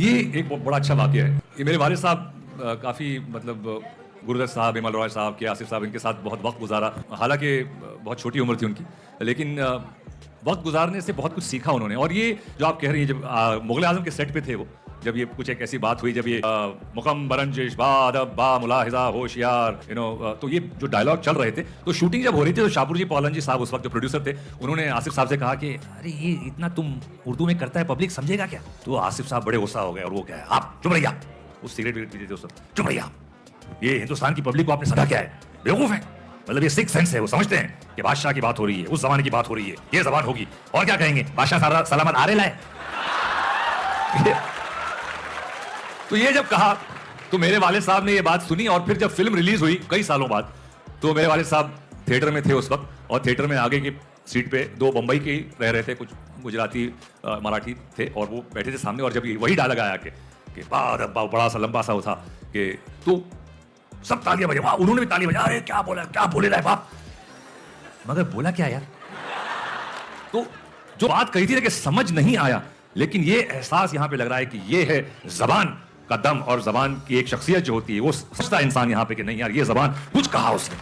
ये एक बहुत बड़ा अच्छा वाक़या है। ये मेरे वालिद साहब काफ़ी मतलब गुरुदत्त साहब, इमल रॉय साहब, के आसिफ साहब इनके साथ बहुत वक़्त गुज़ारा। हालाँकि बहुत छोटी उम्र थी उनकी, लेकिन वक़्त गुज़ारने से बहुत कुछ सीखा उन्होंने। और ये जो आप कह रही हैं, जब मुग़ल आज़म के सेट पे थे वो, जब ये कुछ एक ऐसी बात हुई, जब ये मुक़म बरंजिश बा अदब बा मुलाहिज़ा होशियार, तो ये जो डायलॉग चल रहे थे, तो शूटिंग जब हो रही थी तो शाहपुर जी पौलन जी साहब उस वक्त जो प्रोड्यूसर थे, उन्होंने आसिफ साहब से कहा कि अरे ये इतना तुम उर्दू में करता है, पब्लिक समझेगा क्या? तो आसिफ साहब बड़े गुस्सा हो गए और वो क्या है, आप चुप रहिए, वो सिगरेट विगरेट पीते थे उस वक्त, चुप रहिए, ये हिंदुस्तान की पब्लिक को आपने समझा क्या है, बेवकूफ है। मतलब ये सिक्स सेंस है, वो समझते हैं कि बादशाह की बात हो रही है, उस जमाने की बात हो रही है, ये जबान होगी, और क्या कहेंगे, बादशाह सारा सलामत आ रहे लाए। तो ये जब कहा तो मेरे वालिद साहब ने ये बात सुनी, और फिर जब फिल्म रिलीज हुई कई सालों बाद, तो मेरे वालिद साहब थिएटर में थे उस वक्त, और थिएटर में आगे की सीट पे दो बंबई के रह रहे थे, कुछ गुजराती मराठी थे, और वो बैठे थे सामने। और जब वही डायलॉग आया कि बड़ा सा लंबा सा वो था कि तो सब तालियां बजा, उन्होंने भी ताली बजा, अरे क्या बोला, क्या बोले रहा है बाप, मगर बोला क्या यार। तो जो बात कही थी ना कि समझ नहीं आया, लेकिन ये एहसास यहां पे लग रहा है कि ये है जबान का दम, और जबान की एक शख्सियत जो होती है, वो समझता इंसान यहां पे कि नहीं यार ये जबान कुछ कहा उसने।